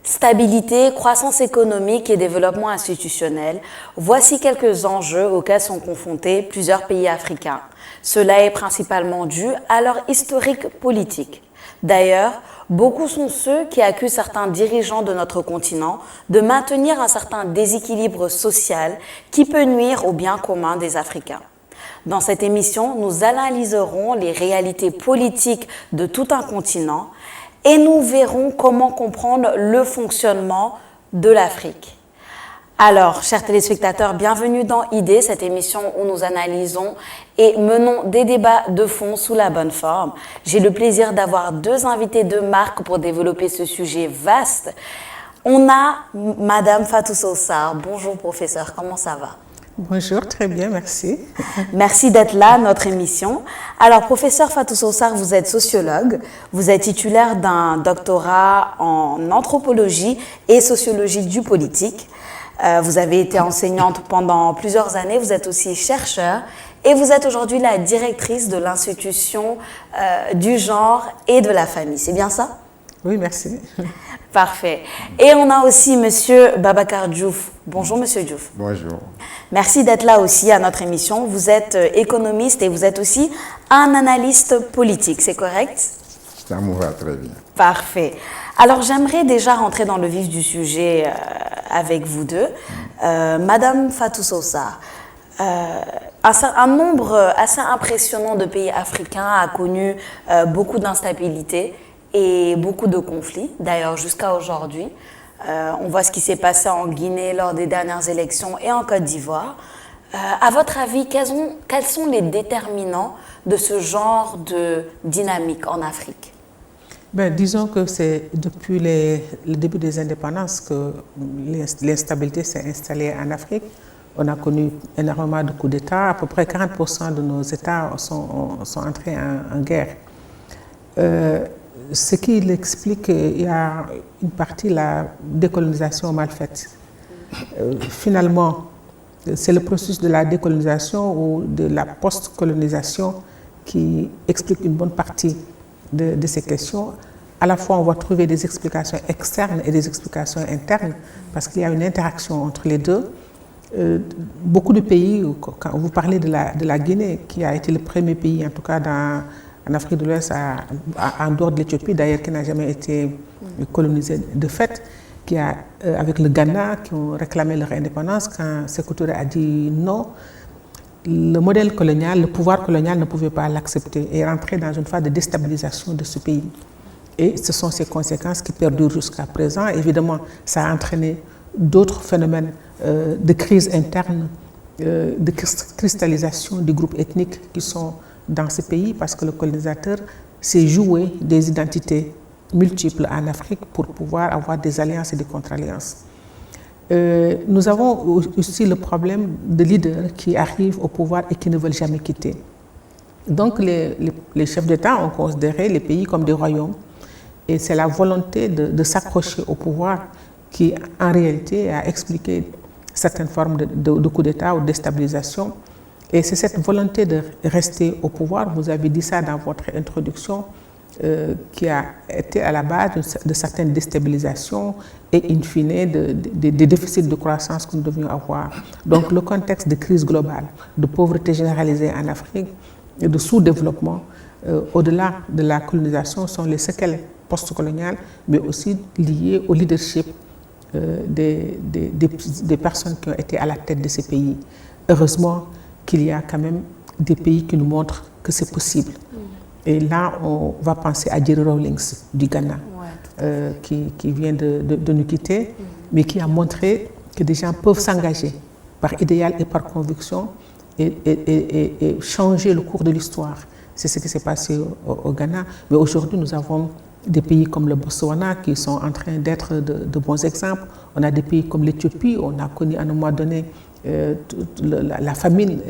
Stabilité, croissance économique et développement institutionnel, voici quelques enjeux auxquels sont confrontés plusieurs pays africains. Cela est principalement dû à leur historique politique. D'ailleurs, beaucoup sont ceux qui accusent certains dirigeants de notre continent de maintenir un certain déséquilibre social qui peut nuire au bien commun des Africains. Dans cette émission, nous analyserons les réalités politiques de tout un continent et nous verrons comment comprendre le fonctionnement de l'Afrique. Alors, chers téléspectateurs, bienvenue dans Idées, cette émission où nous analysons et menons des débats de fond sous la bonne forme. J'ai le plaisir d'avoir deux invités de marque pour développer ce sujet vaste. On a Madame Fatou Sossar. Bonjour professeur, comment ça va? Bonjour, très bien, merci. Merci d'être là à notre émission. Alors, professeur Fatou Sossar, vous êtes sociologue, vous êtes titulaire d'un doctorat en anthropologie et sociologie du politique. Vous avez été enseignante pendant plusieurs années, vous êtes aussi chercheur et vous êtes aujourd'hui la directrice de l'institution du genre et de la famille. C'est bien ça? Oui, merci. Parfait. Et on a aussi Monsieur Babacar Diouf. Bonjour Monsieur Diouf. Bonjour. Merci d'être là aussi à notre émission. Vous êtes économiste et vous êtes aussi un analyste politique, c'est correct? Ça me va très bien. Parfait. Alors j'aimerais déjà rentrer dans le vif du sujet avec vous deux. Madame Fatou Sossar, un nombre assez impressionnant de pays africains a connu beaucoup d'instabilité et beaucoup de conflits, d'ailleurs jusqu'à aujourd'hui. On voit ce qui s'est passé en Guinée lors des dernières élections et en Côte d'Ivoire. À votre avis, quels sont les déterminants de ce genre de dynamique en Afrique? Disons que c'est depuis le début des indépendances que l'instabilité s'est installée en Afrique. On a connu énormément de coups d'État. À peu près 40% de nos États sont entrés en guerre. Ce qui explique qu'il y a une partie, la décolonisation mal faite. Finalement, c'est le processus de la décolonisation ou de la post-colonisation qui explique une bonne partie de ces questions. À la fois, on va trouver des explications externes et des explications internes, parce qu'il y a une interaction entre les deux. Beaucoup de pays, quand vous parlez de la Guinée, qui a été le premier pays, en tout cas en Afrique de l'Ouest, en dehors de l'Éthiopie, d'ailleurs, qui n'a jamais été colonisé de fait, avec le Ghana, qui ont réclamé leur indépendance, quand Sékou Touré a dit non, le modèle colonial, le pouvoir colonial ne pouvait pas l'accepter et rentrer dans une phase de déstabilisation de ce pays. Et ce sont ces conséquences qui perdurent jusqu'à présent. Évidemment, ça a entraîné d'autres phénomènes de crise interne, de cristallisation des groupes ethniques qui sont dans ce pays, parce que le colonisateur s'est joué des identités multiples en Afrique pour pouvoir avoir des alliances et des contre-alliances. Nous avons aussi le problème de leaders qui arrivent au pouvoir et qui ne veulent jamais quitter. Donc les chefs d'État ont considéré les pays comme des royaumes, et c'est la volonté de s'accrocher au pouvoir qui, en réalité, a expliqué certaines formes de coup d'État ou de déstabilisation. Et c'est cette volonté de rester au pouvoir, vous avez dit ça dans votre introduction, qui a été à la base de certaines déstabilisations et in fine des déficits de croissance que nous devions avoir. Donc le contexte de crise globale, de pauvreté généralisée en Afrique et de sous-développement, au-delà de la colonisation, sont les séquelles post-coloniales, mais aussi liées au leadership des personnes qui ont été à la tête de ces pays. Heureusement qu'il y a quand même des pays qui nous montrent que c'est possible. Et là, on va penser à Jerry Rawlings du Ghana, qui vient de nous quitter, mais qui a montré que des gens peuvent s'engager par idéal et par conviction et changer le cours de l'histoire. C'est ce qui s'est passé au Ghana. Mais aujourd'hui, nous avons des pays comme le Botswana qui sont en train d'être de bons exemples. On a des pays comme l'Éthiopie, on a connu à un moment donné la famine,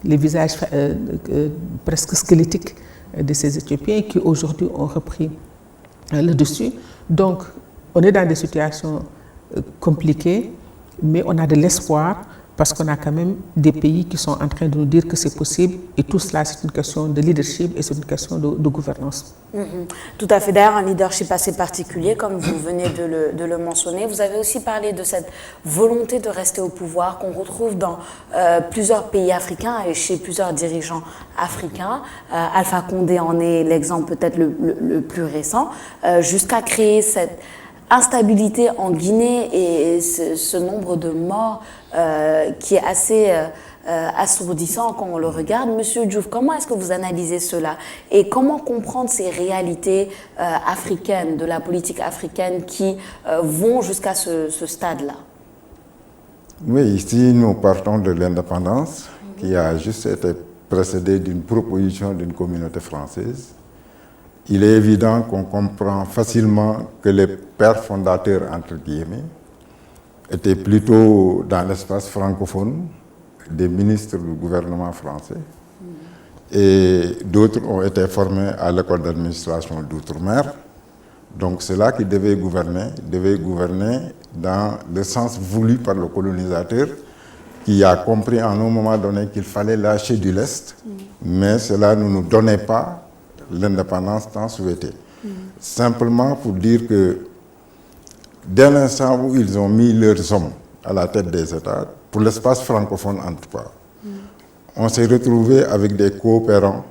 les visages presque squelettiques de ces Éthiopiens qui aujourd'hui ont repris le dessus. Donc, on est dans des situations compliquées, mais on a de l'espoir parce qu'on a quand même des pays qui sont en train de nous dire que c'est possible, et tout cela, c'est une question de leadership et c'est une question de gouvernance. Tout à fait. D'ailleurs, un leadership assez particulier, comme vous venez de le mentionner. Vous avez aussi parlé de cette volonté de rester au pouvoir qu'on retrouve dans plusieurs pays africains et chez plusieurs dirigeants africains. Alpha Condé en est l'exemple peut-être le plus récent, jusqu'à créer cette instabilité en Guinée et ce nombre de morts qui est assez assourdissant quand on le regarde. Monsieur Diouf, comment est-ce que vous analysez cela et comment comprendre ces réalités africaines, de la politique africaine qui vont jusqu'à ce stade-là? Oui, ici nous partons de l'indépendance qui a juste été précédée d'une proposition d'une communauté française. Il est évident qu'on comprend facilement que les pères fondateurs, entre guillemets, étaient plutôt dans l'espace francophone, des ministres du gouvernement français, et d'autres ont été formés à l'école d'administration d'outre-mer. Donc c'est là qu'ils devaient gouverner dans le sens voulu par le colonisateur, qui a compris à un moment donné qu'il fallait lâcher du lest, mais cela ne nous donnait pas l'indépendance tant souhaitée. Simplement pour dire que dès l'instant où ils ont mis leurs hommes à la tête des États, pour l'espace francophone en tout cas, on s'est retrouvé avec des coopérants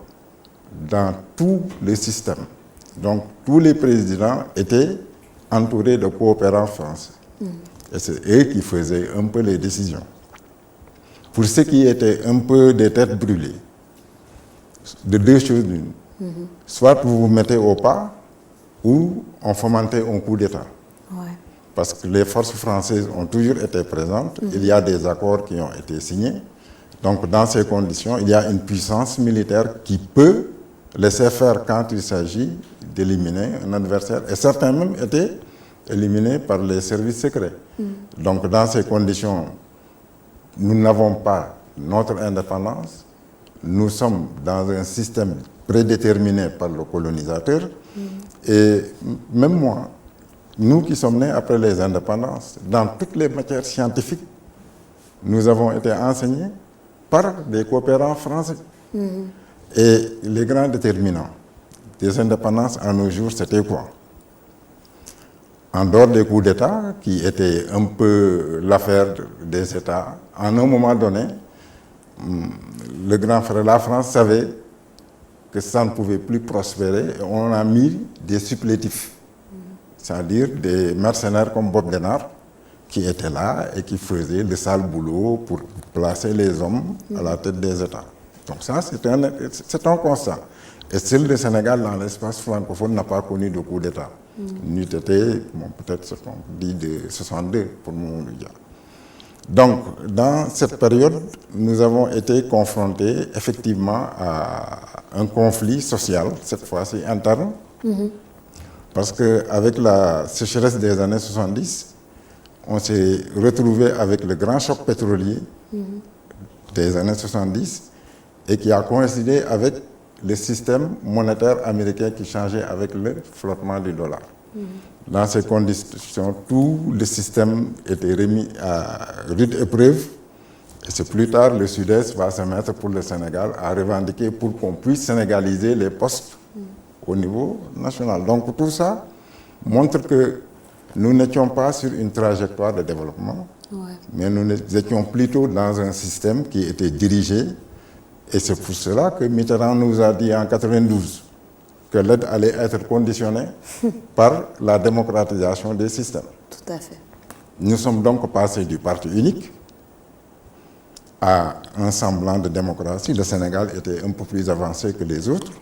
dans tout le système. Donc tous les présidents étaient entourés de coopérants français. Et c'est eux qui faisaient un peu les décisions. Pour ceux qui étaient un peu des têtes brûlées, de deux choses l'une. Soit vous vous mettez au pas, ou on fomentait un coup d'État. Ouais. Parce que les forces françaises ont toujours été présentes, il y a des accords qui ont été signés. Donc dans ces conditions, il y a une puissance militaire qui peut laisser faire quand il s'agit d'éliminer un adversaire. Et certains même étaient éliminés par les services secrets. Donc dans ces conditions, nous n'avons pas notre indépendance. Nous sommes dans un système prédéterminé par le colonisateur. Et même moi, nous qui sommes nés après les indépendances, dans toutes les matières scientifiques, nous avons été enseignés par des coopérants français. Et les grands déterminants des indépendances à nos jours, c'était quoi? En dehors des coups d'État, qui étaient un peu l'affaire des États, à un moment donné, le grand frère, la France, savait que ça ne pouvait plus prospérer. Et on a mis des supplétifs, c'est-à-dire des mercenaires comme Bob Denard, qui étaient là et qui faisaient le sale boulot pour placer les hommes à la tête des États. Donc ça, c'est un constat. Et seul le Sénégal, dans l'espace francophone, n'a pas connu de coup d'État. N'eût été, bon, peut-être ce qu'on dit de 62 pour mon média. Donc, dans cette période, nous avons été confrontés effectivement à un conflit social, cette fois-ci interne, parce qu'avec la sécheresse des années 70, on s'est retrouvé avec le grand choc pétrolier des années 70 et qui a coïncidé avec le système monétaire américain qui changeait avec le flottement du dollar. Dans ces conditions, tout le système était remis à rude épreuve. Et c'est plus tard, le Sud-Est va se mettre pour le Sénégal à revendiquer pour qu'on puisse sénégaliser les postes au niveau national. Donc tout ça montre que nous n'étions pas sur une trajectoire de développement, mais nous étions plutôt dans un système qui était dirigé. Et c'est pour cela que Mitterrand nous a dit en 92 que l'aide allait être conditionnée par la démocratisation des systèmes. Tout à fait. Nous sommes donc passés du parti unique à un semblant de démocratie. Le Sénégal était un peu plus avancé que les autres.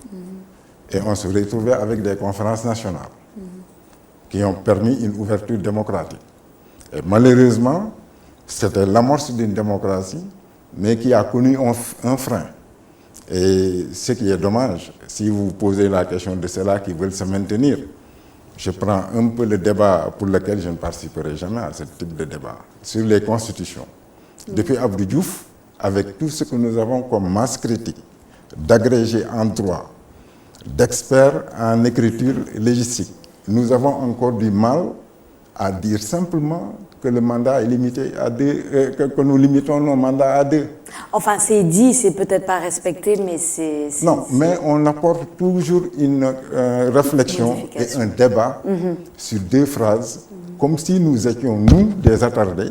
Et on se retrouvait avec des conférences nationales qui ont permis une ouverture démocratique. Et malheureusement, c'était l'amorce d'une démocratie, mais qui a connu un frein. Et ce qui est dommage, si vous posez la question de ceux-là qui veulent se maintenir, je prends un peu le débat pour lequel je ne participerai jamais à ce type de débat, sur les constitutions. Depuis Abdou Diouf, avec tout ce que nous avons comme masse critique, d'agrégés en droit, d'experts en écriture légistique, nous avons encore du mal à dire simplement que le mandat est limité à 2, que nous limitons nos mandats à 2. Enfin, c'est dit, c'est peut-être pas respecté, mais Non, mais on apporte toujours une réflexion et un débat sur 2 phrases, comme si nous étions, nous, des attardés.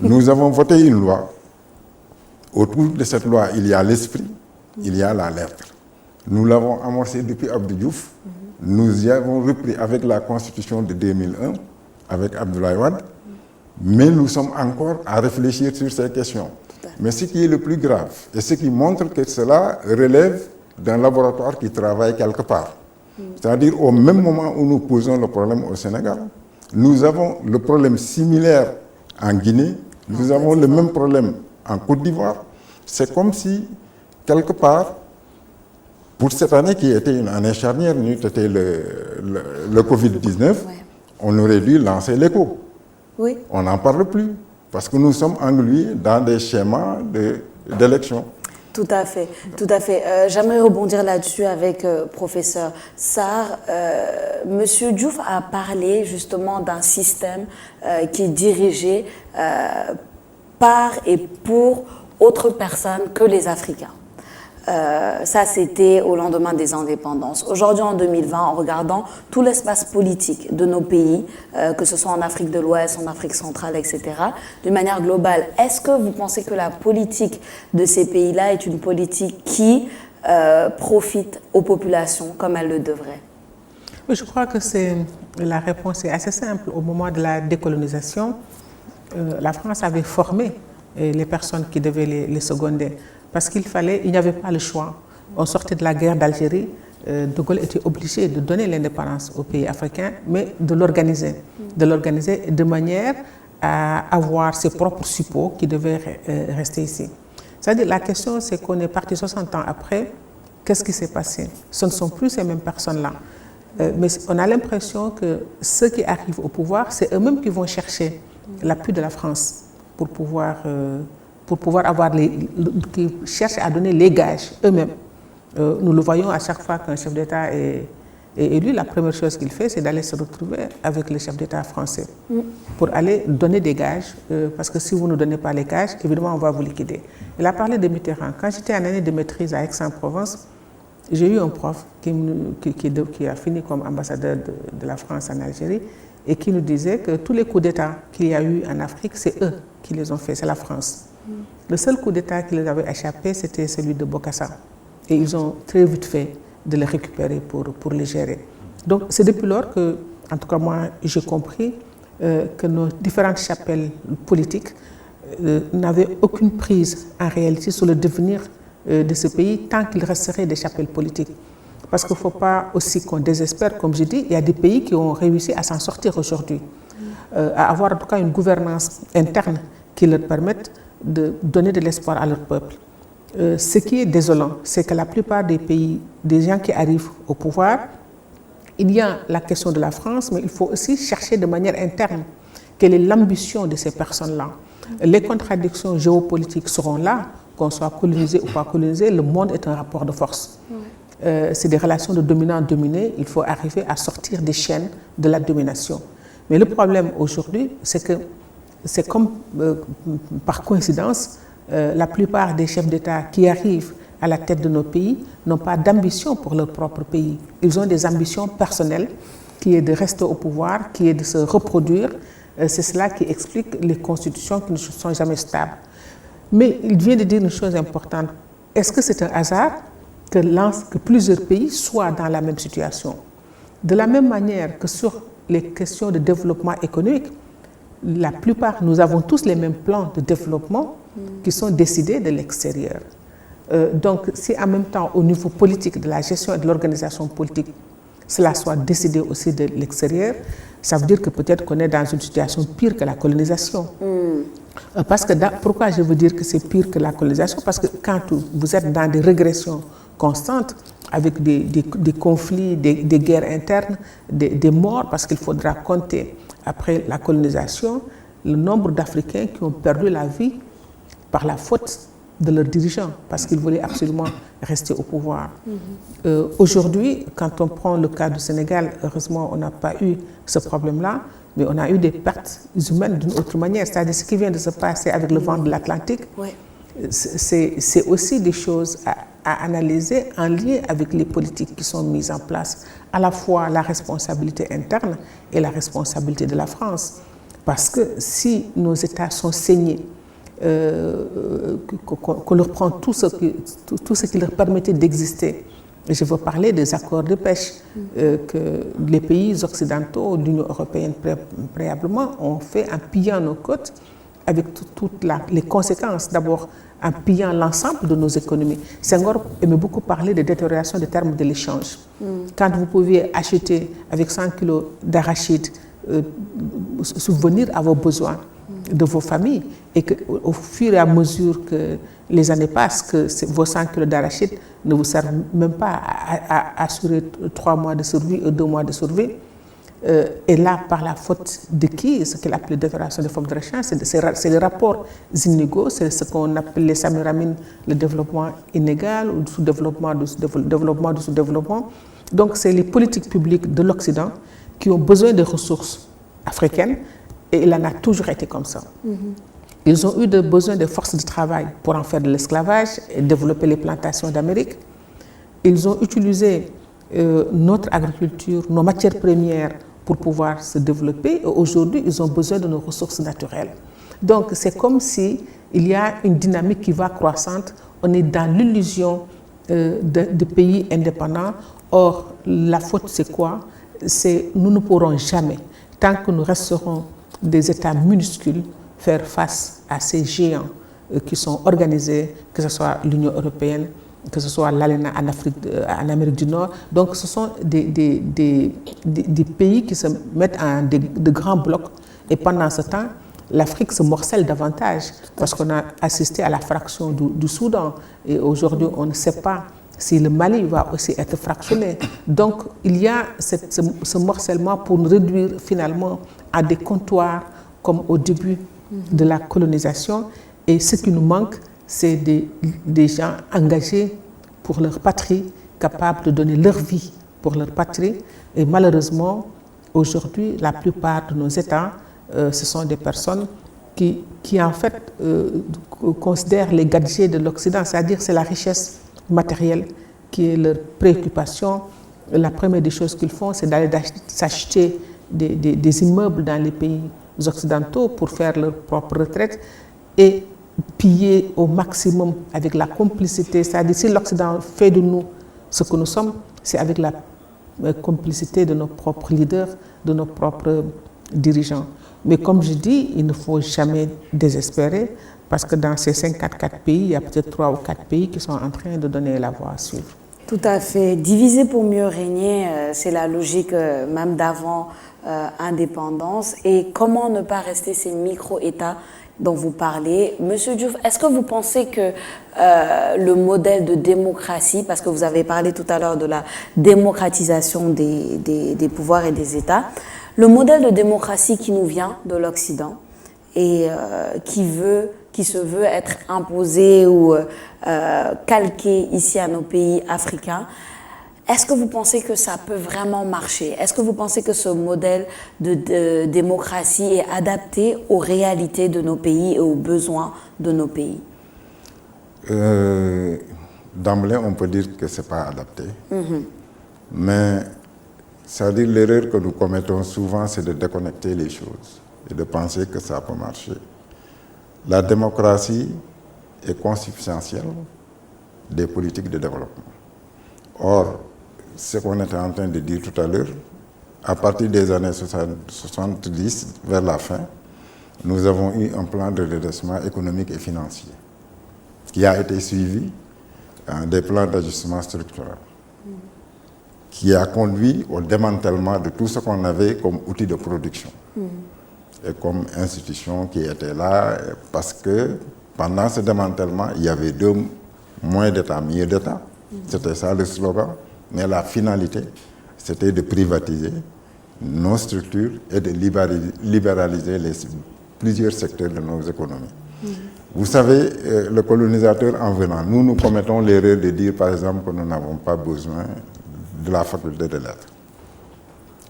Nous avons voté une loi. Autour de cette loi, il y a l'esprit, il y a la lettre. Nous l'avons amorcé depuis Abdou Diouf. Nous y avons repris avec la Constitution de 2001, avec Abdoulaye Wade. Mais nous sommes encore à réfléchir sur ces questions. Mais ce qui est le plus grave, et ce qui montre que cela relève d'un laboratoire qui travaille quelque part. C'est-à-dire au même moment où nous posons le problème au Sénégal, nous avons le problème similaire en Guinée, nous avons le même problème en Côte d'Ivoire. C'est comme si, quelque part, pour cette année qui était une année charnière, c'était le Covid-19, on aurait dû lancer l'écho. Oui. On n'en parle plus, parce que nous sommes englués dans des schémas d'élection. Tout à fait, tout à fait. J'aimerais rebondir là-dessus avec professeur Sarr. Monsieur Diouf a parlé justement d'un système qui est dirigé par et pour autres personnes que les Africains. Ça, c'était au lendemain des indépendances. Aujourd'hui, en 2020, en regardant tout l'espace politique de nos pays, que ce soit en Afrique de l'Ouest, en Afrique centrale, etc., d'une manière globale, est-ce que vous pensez que la politique de ces pays-là est une politique qui profite aux populations comme elle le devrait? Oui, je crois que la réponse est assez simple. Au moment de la décolonisation, la France avait formé les personnes qui devaient les seconder. Parce qu'il n'y avait pas le choix. On sortait de la guerre d'Algérie, De Gaulle était obligé de donner l'indépendance aux pays africains, mais de l'organiser de manière à avoir ses propres suppôts qui devaient rester ici. C'est-à-dire, la question, c'est qu'on est parti 60 ans après, qu'est-ce qui s'est passé? Ce ne sont plus ces mêmes personnes-là. Mais on a l'impression que ceux qui arrivent au pouvoir, c'est eux-mêmes qui vont chercher l'appui de la France pour pouvoir avoir qui cherchent à donner les gages eux-mêmes. Nous le voyons à chaque fois qu'un chef d'État est élu, la première chose qu'il fait, c'est d'aller se retrouver avec le chef d'État français pour aller donner des gages, parce que si vous ne donnez pas les gages, évidemment, on va vous liquider. Il a parlé de Mitterrand. Quand j'étais en année de maîtrise à Aix-en-Provence, j'ai eu un prof qui a fini comme ambassadeur de la France en Algérie et qui nous disait que tous les coups d'État qu'il y a eu en Afrique, c'est eux qui les ont faits, c'est la France. Le seul coup d'État qui les avait échappé, c'était celui de Bokassa. Et ils ont très vite fait de les récupérer pour les gérer. Donc c'est depuis lors que, en tout cas moi, j'ai compris que nos différentes chapelles politiques n'avaient aucune prise en réalité sur le devenir de ce pays tant qu'il resterait des chapelles politiques. Parce qu'il ne faut pas aussi qu'on désespère, comme je dis, il y a des pays qui ont réussi à s'en sortir aujourd'hui, à avoir en tout cas une gouvernance interne qui leur permette de donner de l'espoir à leur peuple. Ce qui est désolant, c'est que la plupart des pays, des gens qui arrivent au pouvoir, il y a la question de la France, mais il faut aussi chercher de manière interne quelle est l'ambition de ces personnes-là. Les contradictions géopolitiques seront là, qu'on soit colonisé ou pas colonisé, le monde est un rapport de force. C'est des relations de dominant-dominé, il faut arriver à sortir des chaînes de la domination. Mais le problème aujourd'hui, c'est que c'est comme par coïncidence, la plupart des chefs d'État qui arrivent à la tête de nos pays n'ont pas d'ambition pour leur propre pays. Ils ont des ambitions personnelles, qui est de rester au pouvoir, qui est de se reproduire. C'est cela qui explique les constitutions qui ne sont jamais stables. Mais il vient de dire une chose importante. Est-ce que c'est un hasard que plusieurs pays soient dans la même situation? De la même manière que sur les questions de développement économique, la plupart, nous avons tous les mêmes plans de développement qui sont décidés de l'extérieur. Donc, si en même temps, au niveau politique, de la gestion et de l'organisation politique, cela soit décidé aussi de l'extérieur, ça veut dire que peut-être qu'on est dans une situation pire que la colonisation. Parce que pourquoi je veux dire que c'est pire que la colonisation? Parce que quand vous êtes dans des régressions constantes, avec des conflits, des guerres internes, des morts, parce qu'il faudra compter, après la colonisation, le nombre d'Africains qui ont perdu la vie par la faute de leurs dirigeants, parce qu'ils voulaient absolument rester au pouvoir. Aujourd'hui, quand on prend le cas du Sénégal, heureusement, on n'a pas eu ce problème-là, mais on a eu des pertes humaines d'une autre manière. C'est-à-dire ce qui vient de se passer avec le vent de l'Atlantique, c'est aussi des choses à analyser en lien avec les politiques qui sont mises en place, à la fois la responsabilité interne et la responsabilité de la France. Parce que si nos États sont saignés, qu'on leur prend tout ce qui leur permettait d'exister, je veux parler des accords de pêche que les pays occidentaux, l'Union européenne préalablement, ont fait en pillant nos côtes avec toutes les conséquences. D'abord, en pillant l'ensemble de nos économies. Senghor aimait beaucoup parler de détérioration des termes de l'échange. Quand vous pouviez acheter avec 100 kilos d'arachides, subvenir à vos besoins de vos familles, et qu'au fur et à mesure que les années passent, que vos 100 kilos d'arachides ne vous servent même pas à assurer 3 mois de survie ou 2 mois de survie, et là, par la faute de qui? Ce qu'il appelle détérioration des formes de recherche, c'est les rapports inégaux, c'est ce qu'on appelle les Samiramine, le développement inégal ou le sous-développement du sous-développement. Donc, c'est les politiques publiques de l'Occident qui ont besoin de ressources africaines, et il en a toujours été comme ça. Ils ont eu besoin de forces de travail pour en faire de l'esclavage et développer les plantations d'Amérique. Ils ont utilisé notre agriculture, nos matières premières pour pouvoir se développer. Et aujourd'hui, ils ont besoin de nos ressources naturelles. Donc, c'est comme si il y a une dynamique qui va croissante. On est dans l'illusion de pays indépendants. Or, la faute, c'est quoi? C'est nous ne pourrons jamais, tant que nous resterons des États minuscules, faire face à ces géants qui sont organisés, que ce soit l'Union européenne, que ce soit l'ALENA en Amérique du Nord. Donc, ce sont des pays qui se mettent en de grands blocs. Et pendant ce temps, l'Afrique se morcelle davantage parce qu'on a assisté à la fraction du Soudan. Et aujourd'hui, on ne sait pas si le Mali va aussi être fractionné. Donc, il y a ce morcellement pour nous réduire finalement à des comptoirs comme au début de la colonisation. Et ce qui nous manque, c'est des gens engagés pour leur patrie, capables de donner leur vie pour leur patrie. Et malheureusement, aujourd'hui, la plupart de nos États, ce sont des personnes qui en fait, considèrent les gadgets de l'Occident, c'est-à-dire c'est la richesse matérielle qui est leur préoccupation. La première des choses qu'ils font, c'est d'aller s'acheter des immeubles dans les pays occidentaux pour faire leur propre retraite et piller au maximum avec la complicité. C'est-à-dire si l'Occident fait de nous ce que nous sommes, c'est avec la complicité de nos propres leaders, de nos propres dirigeants. Mais comme je dis, il ne faut jamais désespérer parce que dans ces 54 pays, il y a peut-être 3 ou 4 pays qui sont en train de donner la voie à suivre. Tout à fait. Diviser pour mieux régner, c'est la logique même d'avant indépendance. Et comment ne pas rester ces micro-États dont vous parlez? Monsieur Diouf, est-ce que vous pensez que le modèle de démocratie, parce que vous avez parlé tout à l'heure de la démocratisation des pouvoirs et des États, le modèle de démocratie qui nous vient de l'Occident et qui se veut être imposé ou calqué ici à nos pays africains, est-ce que vous pensez que ça peut vraiment marcher? Est-ce que vous pensez que ce modèle de démocratie est adapté aux réalités de nos pays et aux besoins de nos pays? D'emblée, on peut dire que ce n'est pas adapté. Mais c'est-à-dire l'erreur que nous commettons souvent, c'est de déconnecter les choses et de penser que ça peut marcher. La démocratie est consubstantielle des politiques de développement. Or, ce qu'on était en train de dire tout à l'heure, à partir des années 70, vers la fin, nous avons eu un plan de redressement économique et financier qui a été suivi des plans d'ajustement structurel, qui a conduit au démantèlement de tout ce qu'on avait comme outil de production et comme institution qui était là, parce que pendant ce démantèlement, il y avait moins d'État, mieux d'État. C'était ça le slogan. Mais la finalité, c'était de privatiser nos structures et de libéraliser plusieurs secteurs de nos économies. Vous savez, le colonisateur en venant, nous commettons l'erreur de dire, par exemple, que nous n'avons pas besoin de la faculté de lettres.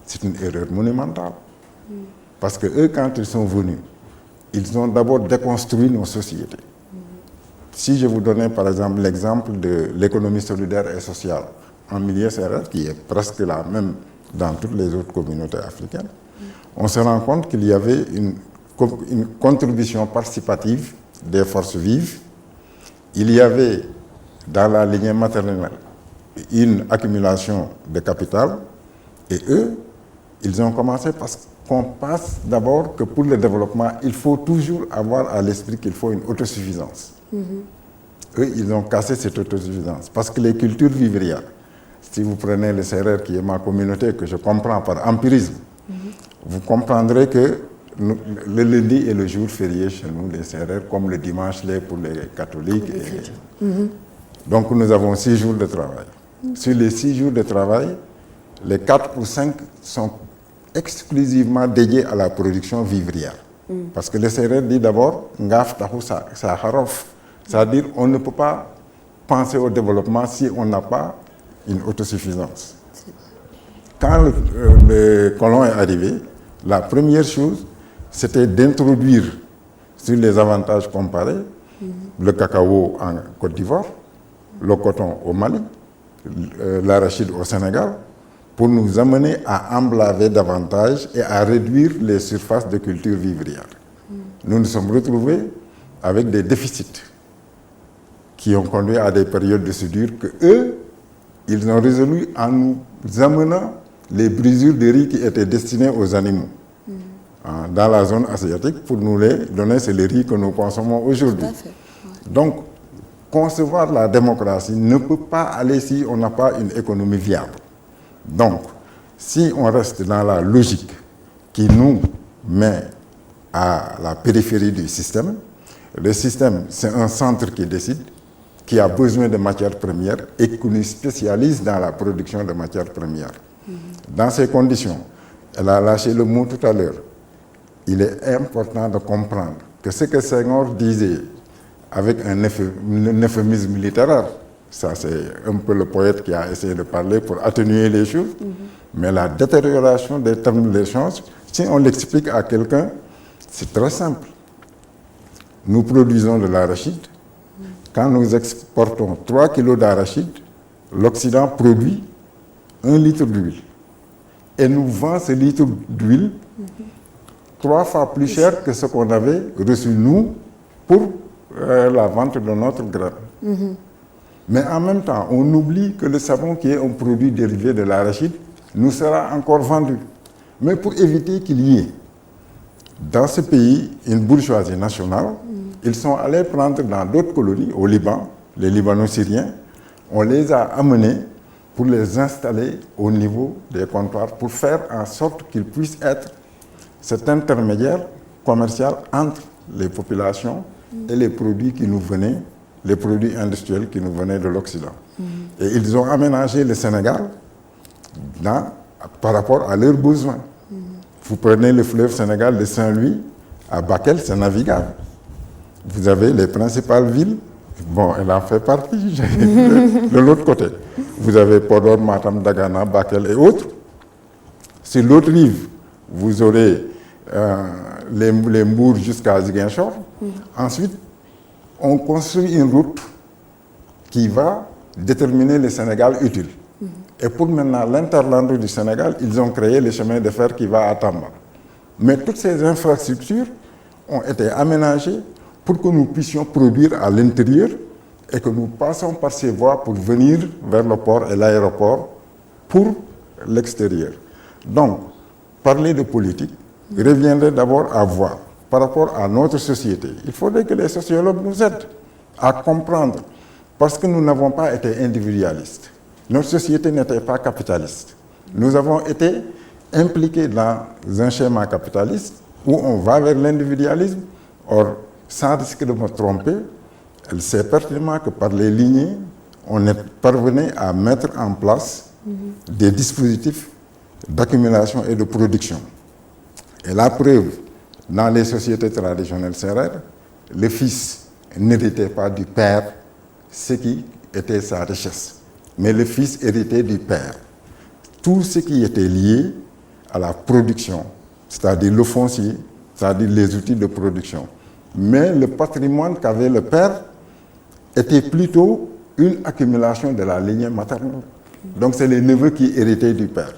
C'est une erreur monumentale. Parce que eux, quand ils sont venus, ils ont d'abord déconstruit nos sociétés. Si je vous donnais par exemple l'exemple de l'économie solidaire et sociale en milieu sérère, qui est presque la même dans toutes les autres communautés africaines, on se rend compte qu'il y avait une contribution participative des forces vives. Il y avait dans la lignée maternelle une accumulation de capital, et eux, ils ont commencé parce qu'on pense d'abord que pour le développement, il faut toujours avoir à l'esprit qu'il faut une autosuffisance. Eux, ils ont cassé cette autosuffisance parce que les cultures vivrières, si vous prenez le Sérère qui est ma communauté, que je comprends par empirisme, vous comprendrez que le lundi est le jour férié chez nous, les Sérères, comme le dimanche l'est pour les catholiques. Donc nous avons 6 jours de travail. Sur les 6 jours de travail, les 4 ou 5 sont exclusivement dédiés à la production vivrière. Parce que le Sérère dit d'abord « ngaf tahu saharof », c'est-à-dire on ne peut pas penser au développement si on n'a pas une autosuffisance. Quand le colon est arrivé, la première chose, c'était d'introduire sur les avantages comparés le cacao en Côte d'Ivoire, le coton au Mali, l'arachide au Sénégal, pour nous amener à emblaver davantage et à réduire les surfaces de culture vivrière. Nous nous sommes retrouvés avec des déficits qui ont conduit à des périodes de soudure que eux, ils ont résolu en nous amenant les brisures de riz qui étaient destinées aux animaux dans la zone asiatique pour nous les donner, c'est le riz que nous consommons aujourd'hui. Donc, concevoir la démocratie ne peut pas aller si on n'a pas une économie viable. Donc, si on reste dans la logique qui nous met à la périphérie du système, le système, c'est un centre qui décide, qui a besoin de matières premières et qui nous spécialise dans la production de matières premières. Dans ces conditions, elle a lâché le mot tout à l'heure, il est important de comprendre que ce que Senghor disait avec un euphémisme littéraire, ça c'est un peu le poète qui a essayé de parler pour atténuer les choses, mais la détérioration des termes d'échange, si on l'explique à quelqu'un, c'est très simple. Nous produisons de l'arachide. Quand nous exportons 3 kilos d'arachide, l'Occident produit 1 litre d'huile. Et nous vend ce litre d'huile 3 fois plus cher que ce qu'on avait reçu nous pour la vente de notre graine. Mais en même temps, on oublie que le savon qui est un produit dérivé de l'arachide nous sera encore vendu. Mais pour éviter qu'il y ait dans ce pays une bourgeoisie nationale, ils sont allés prendre dans d'autres colonies, au Liban, les Libano-Syriens, on les a amenés pour les installer au niveau des comptoirs, pour faire en sorte qu'ils puissent être cet intermédiaire commercial entre les populations et les produits qui nous venaient, les produits industriels qui nous venaient de l'Occident. Et ils ont aménagé le Sénégal par rapport à leurs besoins. Vous prenez le fleuve Sénégal de Saint-Louis à Bakel, c'est navigable. Vous avez les principales villes, bon, elle en fait partie, de l'autre côté. Vous avez Podor, Matam, Dagana, Bakel et autres. Sur l'autre rive, vous aurez les Mbour jusqu'à Ziguinchor. Ensuite, on construit une route qui va déterminer le Sénégal utile. Et pour maintenant l'interland du Sénégal, ils ont créé le chemin de fer qui va à Tamba. Mais toutes ces infrastructures ont été aménagées pour que nous puissions produire à l'intérieur et que nous passons par ces voies pour venir vers le port et l'aéroport pour l'extérieur. Donc, parler de politique reviendrait d'abord à voir par rapport à notre société. Il faudrait que les sociologues nous aident à comprendre, parce que nous n'avons pas été individualistes. Notre société n'était pas capitaliste. Nous avons été impliqués dans un schéma capitaliste où on va vers l'individualisme. Or, sans risque de me tromper, elle sait pertinemment que par les lignées, on est parvenu à mettre en place des dispositifs d'accumulation et de production. Et la preuve, dans les sociétés traditionnelles sérères, le fils n'héritait pas du père ce qui était sa richesse, mais le fils héritait du père tout ce qui était lié à la production, c'est-à-dire le foncier, c'est-à-dire les outils de production. Mais le patrimoine qu'avait le père était plutôt une accumulation de la lignée maternelle. Donc c'est les neveux qui héritaient du père.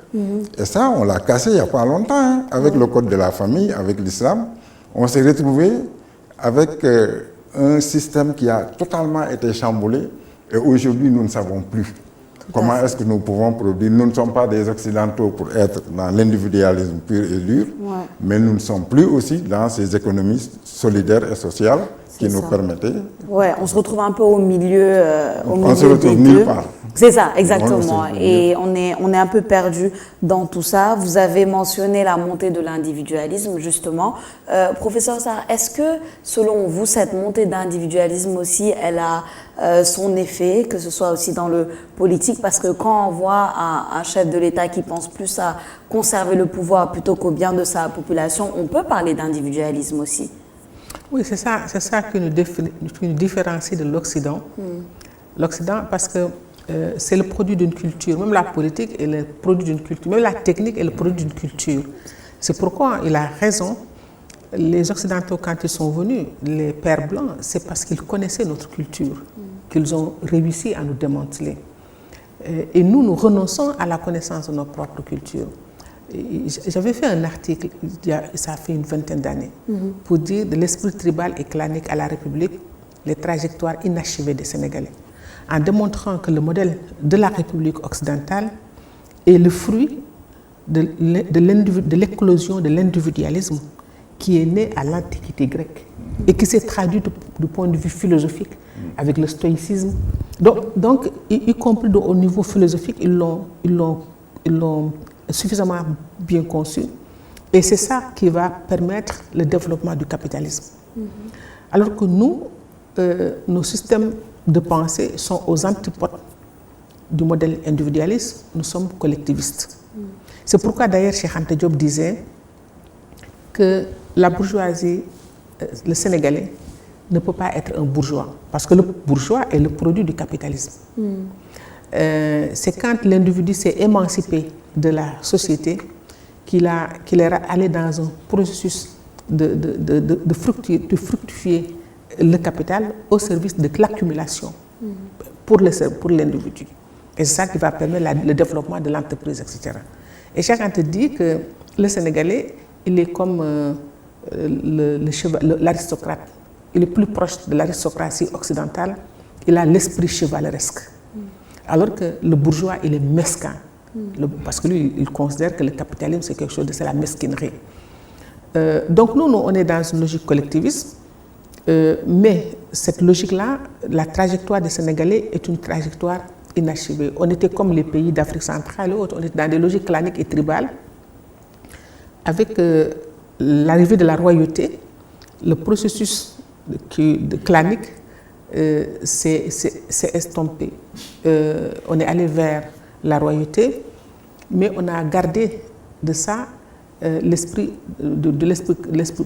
Et ça, on l'a cassé il n'y a pas longtemps, hein, avec le code de la famille, avec l'islam. On s'est retrouvé avec un système qui a totalement été chamboulé. Et aujourd'hui, nous ne savons plus comment est-ce que nous pouvons produire. Nous ne sommes pas des Occidentaux pour être dans l'individualisme pur et dur, mais nous ne sommes plus aussi dans ces économies solidaires et sociales qui nous permettaient. Ouais, on se retrouve un peu au milieu, on se retrouve nulle part. C'est ça, exactement. Et on est un peu perdu dans tout ça. Vous avez mentionné la montée de l'individualisme, justement. Professeur Sarr, est-ce que, selon vous, cette montée d'individualisme aussi, elle a son effet, que ce soit aussi dans le politique? Parce que quand on voit un chef de l'État qui pense plus à conserver le pouvoir plutôt qu'au bien de sa population, on peut parler d'individualisme aussi. Oui, c'est ça qui nous différencie de l'Occident. L'Occident, parce que c'est le produit d'une culture. Même la politique est le produit d'une culture. Même la technique est le produit d'une culture. C'est pourquoi il a raison. Les Occidentaux, quand ils sont venus, les pères blancs, c'est parce qu'ils connaissaient notre culture qu'ils ont réussi à nous démanteler. Et nous renonçons à la connaissance de notre propre culture. J'avais fait un article, ça fait une vingtaine d'années, pour dire de l'esprit tribal et clanique à la République, les trajectoires inachevées des Sénégalais, en démontrant que le modèle de la République occidentale est le fruit de l'éclosion de l'individualisme qui est né à l'Antiquité grecque et qui s'est traduit du point de vue philosophique avec le stoïcisme. Donc y compris au niveau philosophique, ils l'ont suffisamment bien conçu. Et c'est ça qui va permettre le développement du capitalisme. Alors que nous, nos systèmes de pensée sont aux antipodes du modèle individualiste, nous sommes collectivistes. C'est pourquoi d'ailleurs Cheikh Anta Diop disait que la bourgeoisie, le Sénégalais, ne peut pas être un bourgeois, parce que le bourgeois est le produit du capitalisme. C'est quand l'individu s'est émancipé de la société qu'il est allé dans un processus de fructifier le capital au service de l'accumulation pour l'individu. Et c'est ça qui va permettre le développement de l'entreprise, etc. Et chacun te dit que le Sénégalais, il est comme l'aristocrate. Il est plus proche de l'aristocratie occidentale. Il a l'esprit chevaleresque. Alors que le bourgeois, il est mesquin. Parce que lui, il considère que le capitalisme, c'est quelque chose c'est la mesquinerie. Donc nous, on est dans une logique collectiviste. Mais cette logique-là, la trajectoire des Sénégalais est une trajectoire inachevée. On était comme les pays d'Afrique centrale et autres. On était dans des logiques claniques et tribales. Avec l'arrivée de la royauté, le processus de clanique s'est estompé. On est allé vers la royauté, mais on a gardé de ça l'esprit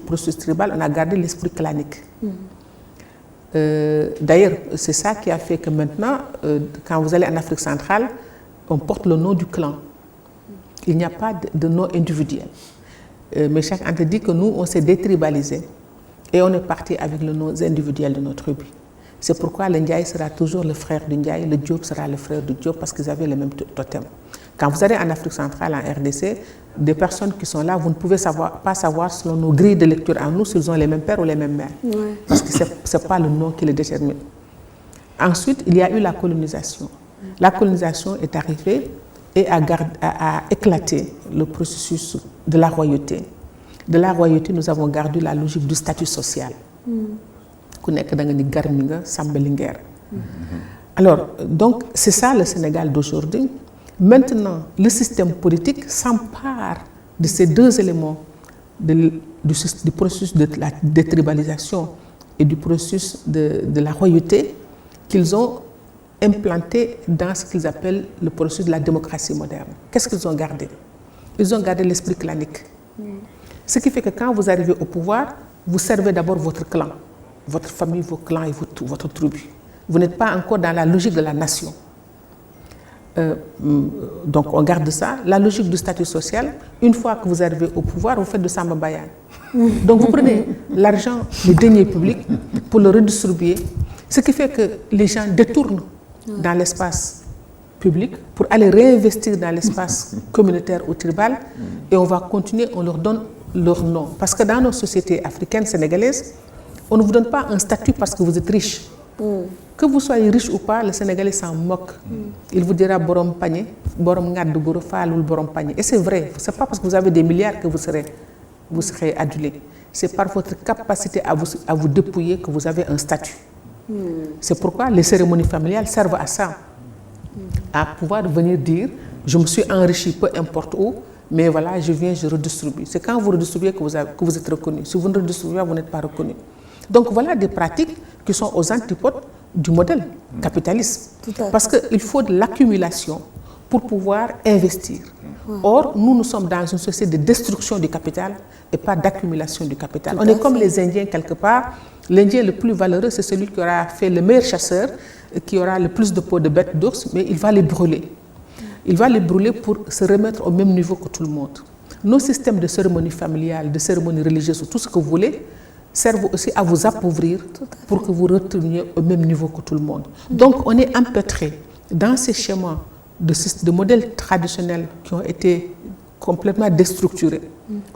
processus tribal, on a gardé l'esprit clanique. D'ailleurs, c'est ça qui a fait que maintenant, quand vous allez en Afrique centrale, on porte le nom du clan. Il n'y a pas de nom individuel. Mais chacun te dit que nous, on s'est détribalisé et on est parti avec le nom individuel de notre tribu. C'est pourquoi le Ndiaye sera toujours le frère du Ndiaye, le Diop sera le frère du Diop parce qu'ils avaient le même totem. Quand vous allez en Afrique centrale, en RDC, des personnes qui sont là, vous ne pouvez pas savoir selon nos grilles de lecture en nous s'ils ont les mêmes pères ou les mêmes mères. Parce que ce n'est pas le nom qui les détermine. Ensuite, il y a eu la colonisation. La colonisation est arrivée et a éclaté le processus de la royauté. De la royauté, nous avons gardé la logique du statut social. Alors, donc, c'est ça le Sénégal d'aujourd'hui. Maintenant, le système politique s'empare de ces deux éléments, du processus de la détribalisation et du processus de la royauté, qu'ils ont implanté dans ce qu'ils appellent le processus de la démocratie moderne. Qu'est-ce qu'ils ont gardé? Ils ont gardé l'esprit clanique. Ce qui fait que quand vous arrivez au pouvoir, vous servez d'abord votre clan, votre famille, vos clans et votre tribu. Vous n'êtes pas encore dans la logique de la nation. Donc on garde ça. La logique du statut social, une fois que vous arrivez au pouvoir, vous faites de Samba Bayan. Donc vous prenez l'argent, les deniers publics, pour le redistribuer, ce qui fait que les gens détournent dans l'espace public pour aller réinvestir dans l'espace communautaire ou tribal, et on va continuer, on leur donne leur nom. Parce que dans nos sociétés africaines, sénégalaises, on ne vous donne pas un statut parce que vous êtes riche. Que vous soyez riche ou pas, le Sénégalais s'en moque. Il vous dira borom panier, borom ngad goro falul borom panier. Et c'est vrai, c'est pas parce que vous avez des milliards que vous serez adulé. C'est par votre capacité à vous dépouiller que vous avez un statut. C'est pourquoi les cérémonies familiales servent à ça, à pouvoir venir dire je me suis enrichi peu importe où, mais voilà, je viens, je redistribue. C'est quand vous redistribuez que vous êtes reconnu. Si vous ne redistribuez pas, vous n'êtes pas reconnu. Donc voilà des pratiques qui sont aux antipodes du modèle capitaliste. Parce qu'il faut de l'accumulation pour pouvoir investir. Or, nous sommes dans une société de destruction du capital et pas d'accumulation du capital. On est comme les Indiens quelque part. L'Indien le plus valeureux, c'est celui qui aura fait le meilleur chasseur, qui aura le plus de peau de bêtes d'ours, mais il va les brûler. Il va les brûler pour se remettre au même niveau que tout le monde. Nos systèmes de cérémonie familiale, de cérémonie religieuse, tout ce que vous voulez, servent aussi à vous appauvrir pour que vous retourniez au même niveau que tout le monde. Donc on est empêtré dans ces schémas de modèles traditionnels qui ont été complètement déstructurés,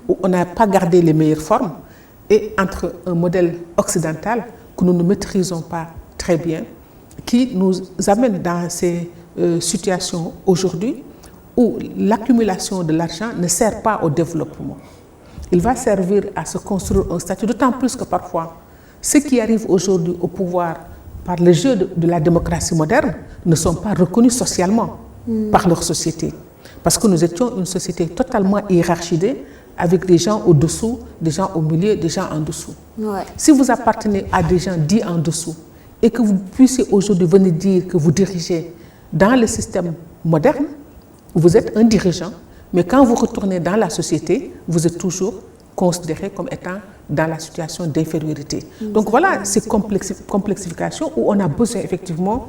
où on n'a pas gardé les meilleures formes, et entre un modèle occidental que nous ne maîtrisons pas très bien, qui nous amène dans ces situations aujourd'hui où l'accumulation de l'argent ne sert pas au développement. Il va servir à se construire un statut, d'autant plus que parfois, ceux qui arrivent aujourd'hui au pouvoir par le jeu de la démocratie moderne ne sont pas reconnus socialement par leur société. Parce que nous étions une société totalement hiérarchisée, avec des gens au-dessous, des gens au milieu, des gens en dessous. Si vous appartenez à des gens dits en dessous, et que vous puissiez aujourd'hui venir dire que vous dirigez dans le système moderne, vous êtes un dirigeant, mais quand vous retournez dans la société, vous êtes toujours considéré comme étant dans la situation d'infériorité. Donc voilà ces complexifications où on a besoin effectivement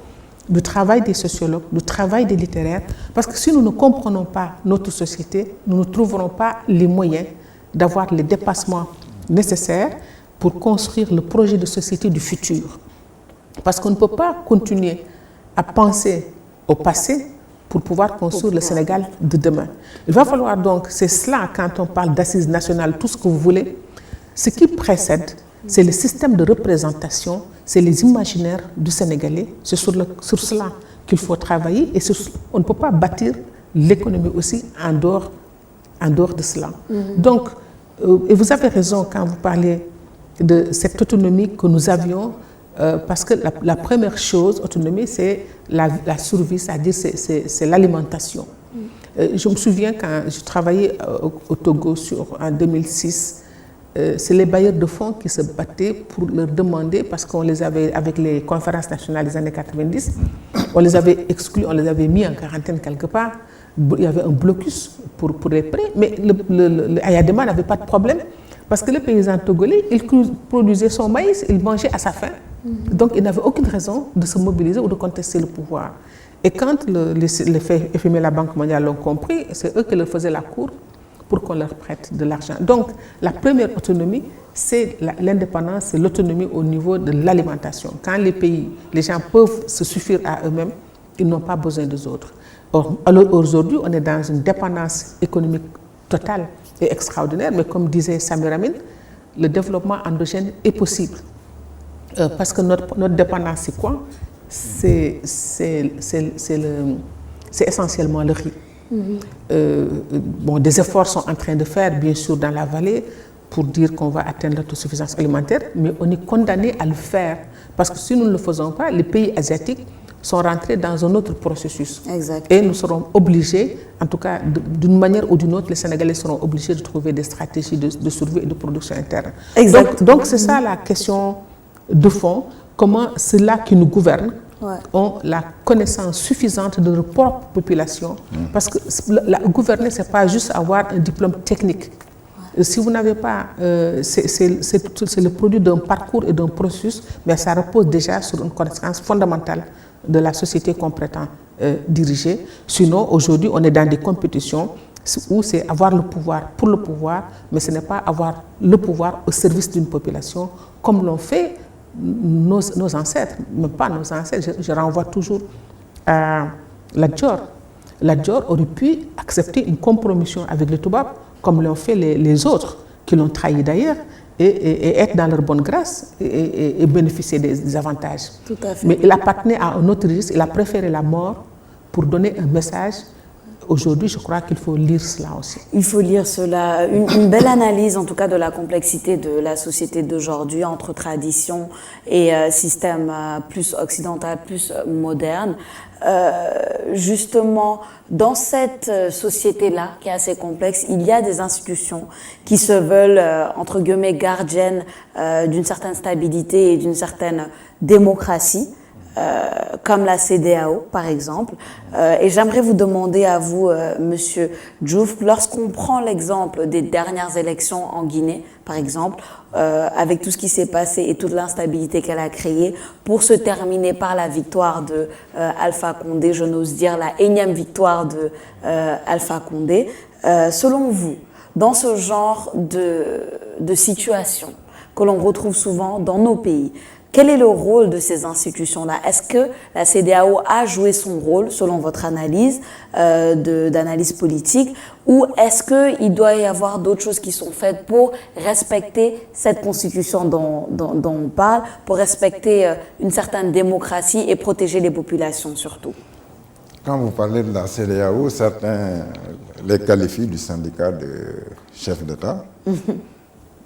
du travail des sociologues, du travail des littéraires, parce que si nous ne comprenons pas notre société, nous ne trouverons pas les moyens d'avoir les dépassements nécessaires pour construire le projet de société du futur. Parce qu'on ne peut pas continuer à penser au passé pour pouvoir construire le Sénégal de demain. Il va falloir donc, c'est cela quand on parle d'assises nationales, tout ce que vous voulez, ce qui précède, c'est le système de représentation, c'est les imaginaires du Sénégalais, c'est sur cela qu'il faut travailler, et on ne peut pas bâtir l'économie aussi en dehors de cela. Donc, et vous avez raison quand vous parlez de cette autonomie que nous avions, parce que la première chose, autonomie, c'est la survie, c'est-à-dire c'est l'alimentation. Je me souviens quand je travaillais au Togo en 2006, c'est les bailleurs de fonds qui se battaient pour leur demander, parce qu'on les avait, avec les conférences nationales des années 90, on les avait exclus, on les avait mis en quarantaine quelque part. Il y avait un blocus pour les prêts, mais le Ayadema n'avait pas de problème, parce que le paysan togolais, il produisait son maïs, il mangeait à sa faim. Donc il n'avait aucune raison de se mobiliser ou de contester le pouvoir. Et quand les FMI et la Banque mondiale l'ont compris, c'est eux qui leur faisaient la cour pour qu'on leur prête de l'argent. Donc la première autonomie, c'est l'indépendance, c'est l'autonomie au niveau de l'alimentation. Quand les gens peuvent se suffire à eux-mêmes, ils n'ont pas besoin des autres. Alors aujourd'hui, on est dans une dépendance économique totale et extraordinaire, mais comme disait Samir Amin, le développement endogène est possible. Parce que notre dépendance, c'est quoi? C'est essentiellement le riz. Des efforts sont en train de faire, bien sûr, dans la vallée, pour dire qu'on va atteindre l'autosuffisance alimentaire, mais on est condamné à le faire. Parce que si nous ne le faisons pas, les pays asiatiques sont rentrés dans un autre processus. Exactement. Et nous serons obligés, en tout cas d'une manière ou d'une autre, les Sénégalais seront obligés de trouver des stratégies de survie et de production interne. Donc c'est ça la question de fond, comment ceux-là qui nous gouvernent ont la connaissance suffisante de leur propre population. Parce que gouverner, ce n'est pas juste avoir un diplôme technique. Si vous n'avez pas, c'est le produit d'un parcours et d'un processus, mais ça repose déjà sur une connaissance fondamentale de la société qu'on prétend diriger. Sinon, aujourd'hui, on est dans des compétitions où c'est avoir le pouvoir pour le pouvoir, mais ce n'est pas avoir le pouvoir au service d'une population, comme l'ont fait nos ancêtres, mais pas nos ancêtres. Je renvoie toujours à Lat Dior. Lat Dior aurait pu accepter une compromission avec les Toubab, comme l'ont fait les autres, qui l'ont trahi d'ailleurs, et être dans leur bonne grâce et bénéficier des avantages. Tout à fait. Mais il appartenait à un autre registre, il a préféré la mort pour donner un message. Aujourd'hui, je crois qu'il faut lire cela aussi. Il faut lire cela. Une belle analyse, en tout cas, de la complexité de la société d'aujourd'hui entre tradition et système plus occidental, plus moderne. Justement, dans cette société-là, qui est assez complexe, il y a des institutions qui se veulent, entre guillemets, gardiennes d'une certaine stabilité et d'une certaine démocratie. Comme la CEDEAO, par exemple. Et j'aimerais vous demander à vous, Monsieur Diouf, lorsqu'on prend l'exemple des dernières élections en Guinée, par exemple, avec tout ce qui s'est passé et toute l'instabilité qu'elle a créée, pour se terminer par la victoire de Alpha Condé, je n'ose dire la énième victoire de Alpha Condé, selon vous, dans ce genre de situation que l'on retrouve souvent dans nos pays, quel est le rôle de ces institutions-là? Est-ce que la CEDEAO a joué son rôle, selon votre analyse, d'analyse politique, ou est-ce qu'il doit y avoir d'autres choses qui sont faites pour respecter cette constitution dont on parle, pour respecter une certaine démocratie et protéger les populations surtout? Quand vous parlez de la CEDEAO, certains les qualifient du syndicat de chefs d'État.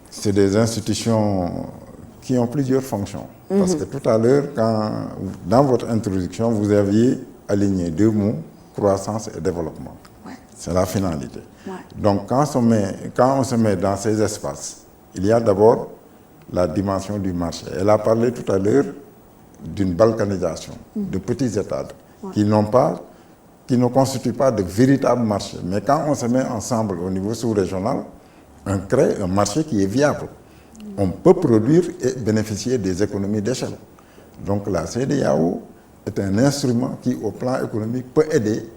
C'est des institutions qui ont plusieurs fonctions. Parce que tout à l'heure, dans votre introduction, vous aviez aligné deux mots, croissance et développement. Ouais. C'est la finalité. Ouais. Donc quand on se met dans ces espaces, il y a d'abord la dimension du marché. Elle a parlé tout à l'heure d'une balkanisation, de petits États qui ne constituent pas de véritables marchés. Mais quand on se met ensemble au niveau sous-régional, on crée un marché qui est viable. On peut produire et bénéficier des économies d'échelle. Donc la CEDEAO est un instrument qui, au plan économique, peut aider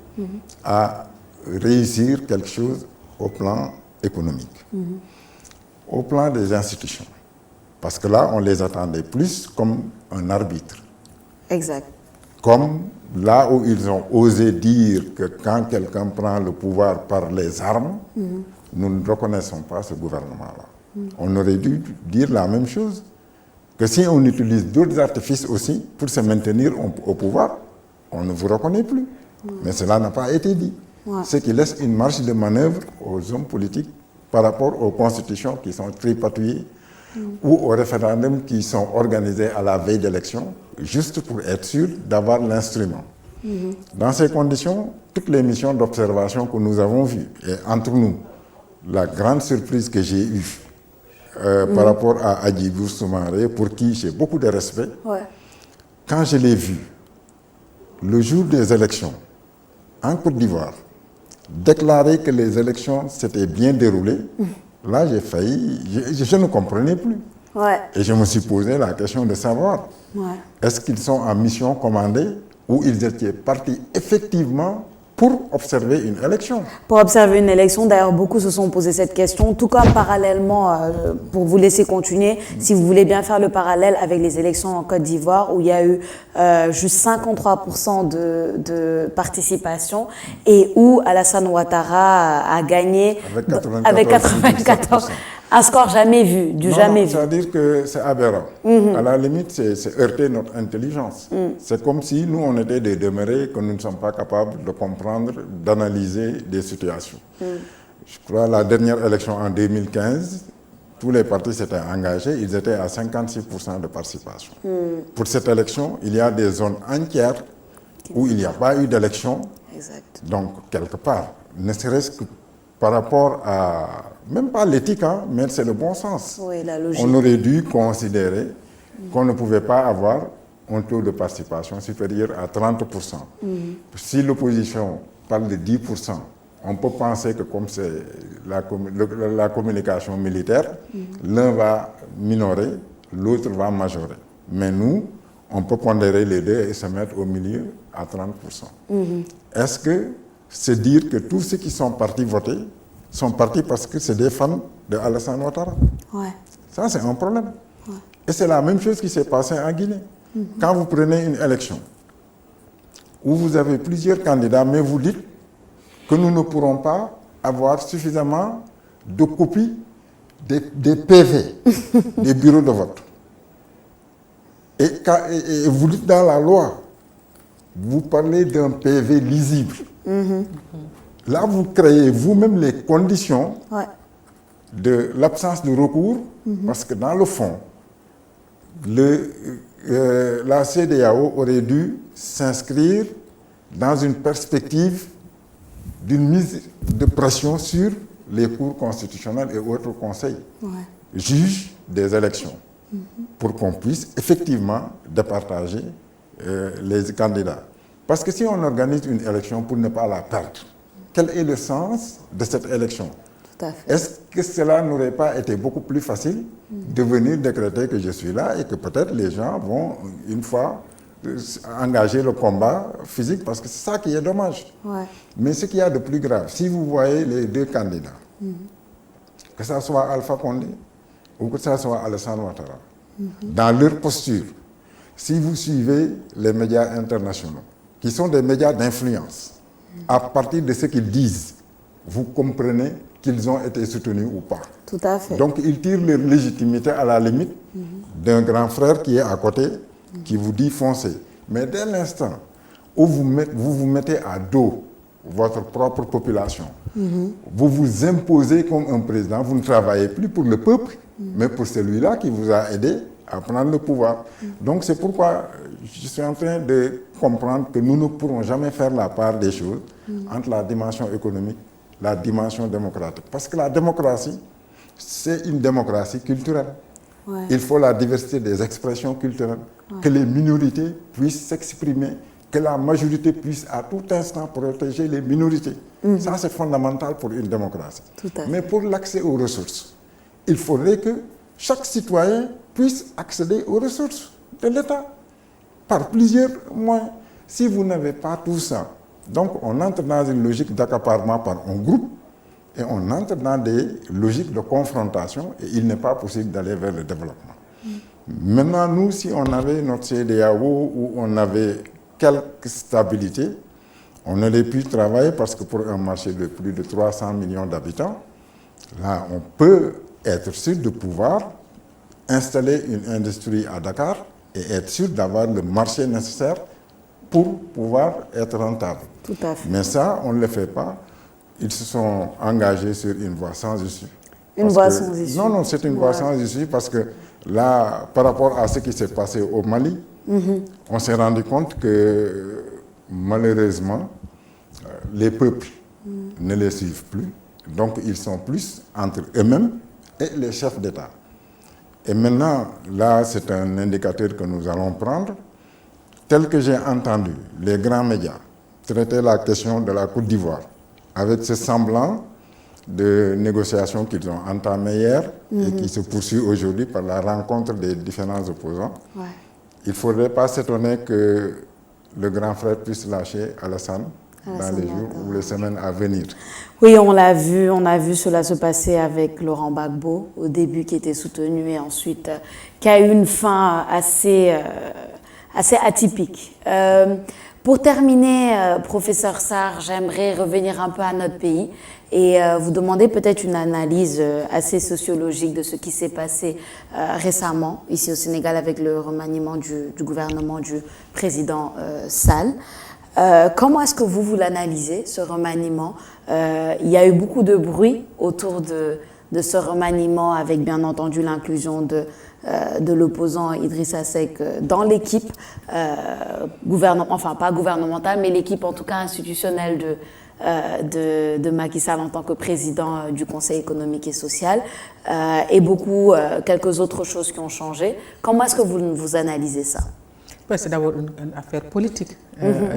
à réussir quelque chose au plan économique. Au plan des institutions. Parce que là, on les attendait plus comme un arbitre. Exact. Comme là où ils ont osé dire que quand quelqu'un prend le pouvoir par les armes, nous ne reconnaissons pas ce gouvernement-là. On aurait dû dire la même chose, que si on utilise d'autres artifices aussi pour se maintenir au pouvoir, on ne vous reconnaît plus. Mais cela n'a pas été dit. Ce qui laisse une marge de manœuvre aux hommes politiques par rapport aux constitutions qui sont tripatouillées ou aux référendums qui sont organisés à la veille d'élection, juste pour être sûr d'avoir l'instrument. Dans ces conditions, toutes les missions d'observation que nous avons vues, et entre nous, la grande surprise que j'ai eue, par rapport à Hadjibou Soumaré, pour qui j'ai beaucoup de respect, quand je l'ai vu, le jour des élections, en Côte d'Ivoire, déclarer que les élections s'étaient bien déroulées, là j'ai failli, je ne comprenais plus. Et je me suis posé la question de savoir, est-ce qu'ils sont en mission commandée ou ils étaient partis effectivement pour observer une élection. Pour observer une élection, d'ailleurs, beaucoup se sont posé cette question, tout comme parallèlement, pour vous laisser continuer, si vous voulez bien faire le parallèle avec les élections en Côte d'Ivoire, où il y a eu juste 53% de participation, et où Alassane Ouattara a gagné avec 94%. Un score jamais vu, jamais vu. C'est-à-dire que c'est aberrant. À la limite, c'est heurter notre intelligence. C'est comme si nous, on était des demeurés que nous ne sommes pas capables de comprendre, d'analyser des situations. Je crois la dernière élection en 2015, tous les partis s'étaient engagés, ils étaient à 56% de participation. Pour cette élection, il y a des zones entières où il n'y a pas eu d'élection. Donc, quelque part, ne serait-ce que par rapport à, même pas l'éthique, mais c'est le bon sens. Oui, la logique. On aurait dû considérer qu'on ne pouvait pas avoir un taux de participation supérieur à 30%. Si l'opposition parle de 10%, on peut penser que comme c'est la communication militaire, l'un va minorer, l'autre va majorer. Mais nous, on peut pondérer les deux et se mettre au milieu à 30%. Est-ce que c'est dire que tous ceux qui sont partis voter sont partis parce que c'est des fans de Alassane Ouattara? Ouais. Ça, c'est un problème. Ouais. Et c'est la même chose qui s'est passée en Guinée. Quand vous prenez une élection où vous avez plusieurs candidats, mais vous dites que nous ne pourrons pas avoir suffisamment de copies des PV, des bureaux de vote. Et vous dites dans la loi, vous parlez d'un PV lisible. Là, vous créez vous-même les conditions de l'absence de recours, parce que dans le fond, la CEDEAO aurait dû s'inscrire dans une perspective d'une mise de pression sur les cours constitutionnels et autres conseils, juges des élections, pour qu'on puisse effectivement départager les candidats. Parce que si on organise une élection pour ne pas la perdre, quel est le sens de cette élection? Est-ce que cela n'aurait pas été beaucoup plus facile de venir décréter que je suis là et que peut-être les gens vont, une fois, engager le combat physique, parce que c'est ça qui est dommage. Mais ce qu'il y a de plus grave, si vous voyez les deux candidats, que ce soit Alpha Condé ou que ce soit Alassane Ouattara, dans leur posture, si vous suivez les médias internationaux, qui sont des médias d'influence, à partir de ce qu'ils disent, vous comprenez qu'ils ont été soutenus ou pas. Tout à fait. Donc ils tirent leur légitimité à la limite d'un grand frère qui est à côté, qui vous dit foncez. Mais dès l'instant où vous vous mettez à dos votre propre population, vous vous imposez comme un président, vous ne travaillez plus pour le peuple, mais pour celui-là qui vous a aidé à prendre le pouvoir. Donc c'est pourquoi je suis en train de comprendre que nous ne pourrons jamais faire la part des choses entre la dimension économique, la dimension démocratique. Parce que la démocratie, c'est une démocratie culturelle. Il faut la diversité des expressions culturelles, que les minorités puissent s'exprimer, que la majorité puisse à tout instant protéger les minorités. Ça, c'est fondamental pour une démocratie. Mais pour l'accès aux ressources, il faudrait que chaque citoyen puisse accéder aux ressources de l'État par plusieurs moyens. Si vous n'avez pas tout ça, donc on entre dans une logique d'accaparement par un groupe et on entre dans des logiques de confrontation et il n'est pas possible d'aller vers le développement. Maintenant, nous, si on avait notre CEDEAO où on avait quelque stabilité, on aurait pu travailler parce que pour un marché de plus de 300 millions d'habitants, là, on peut être sûr de pouvoir installer une industrie à Dakar et être sûr d'avoir le marché nécessaire pour pouvoir être rentable. Tout à fait. Mais ça, on ne le fait pas. Ils se sont engagés sur une voie sans issue. Une voie sans issue. Non, c'est une voie sans issue parce que là, par rapport à ce qui s'est passé au Mali, on s'est rendu compte que malheureusement, les peuples ne les suivent plus. Donc, ils sont plus entre eux-mêmes et les chefs d'État. Et maintenant, là, c'est un indicateur que nous allons prendre. Tel que j'ai entendu les grands médias traiter la question de la Côte d'Ivoire avec ce semblant de négociations qu'ils ont entamées hier et qui se poursuit aujourd'hui par la rencontre des différents opposants. Il ne faudrait pas s'étonner que le grand frère puisse lâcher Alassane dans les jours ou les semaines à venir. Oui, on a vu cela se passer avec Laurent Gbagbo au début qui était soutenu et ensuite qui a eu une fin assez atypique. Pour terminer, professeur Sarr, j'aimerais revenir un peu à notre pays et vous demander peut-être une analyse assez sociologique de ce qui s'est passé récemment ici au Sénégal avec le remaniement du gouvernement du président Sall. Comment est-ce que vous l'analysez, ce remaniement? Il y a eu beaucoup de bruit autour de ce remaniement avec bien entendu l'inclusion de l'opposant Idrissa Seck dans l'équipe enfin pas gouvernementale, mais l'équipe en tout cas institutionnelle de Macky Sall en tant que président du Conseil économique et social et quelques autres choses qui ont changé. Comment est-ce que vous analysez ça? C'est d'abord une affaire politique.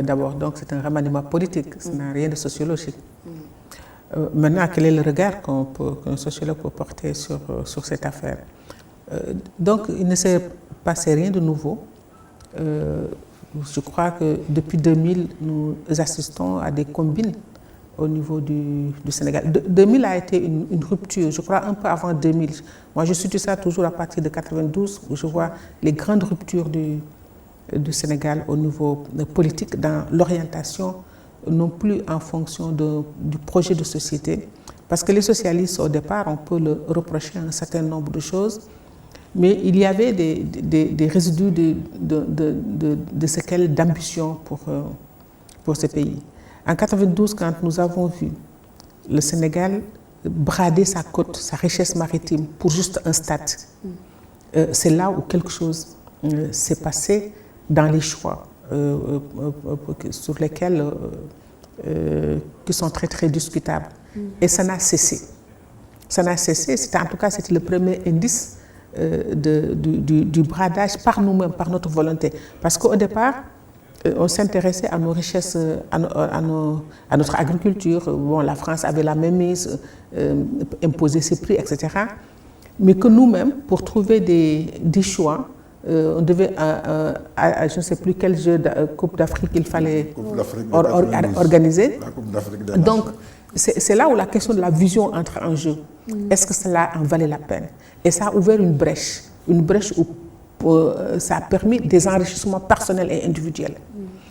D'abord, donc c'est un remaniement politique, ça n'a rien de sociologique. Maintenant, quel est le regard qu'un sociologue peut porter sur cette affaire? Donc, il ne s'est passé rien de nouveau. Je crois que depuis 2000, nous assistons à des combines au niveau du Sénégal. 2000 a été une rupture, je crois un peu avant 2000. Moi, je situe ça toujours à partir de 92, où je vois les grandes ruptures du Sénégal au niveau politique dans l'orientation, non plus en fonction du projet de société. Parce que les socialistes, au départ, on peut le reprocher un certain nombre de choses, mais il y avait des résidus de séquelles d'ambition pour ce pays. En 92, quand nous avons vu le Sénégal brader sa côte, sa richesse maritime pour juste un stade, c'est là où quelque chose s'est passé dans les choix sur lesquels qui sont très très discutables. Et ça n'a cessé. Ça n'a cessé. En tout cas, c'était le premier indice du bradage par nous-mêmes, par notre volonté. Parce qu'au départ, on s'intéressait à nos richesses, à notre agriculture. Bon, la France avait la mainmise, imposait ses prix, etc. Mais que nous-mêmes, pour trouver des choix, on devait, je ne sais plus quel jeu de Coupe d'Afrique il fallait organiser. La Coupe d'Afrique des Donc, c'est là où la question de la vision entre en jeu. Est-ce que cela en valait la peine? Et ça a ouvert une brèche où ça a permis des enrichissements personnels et individuels.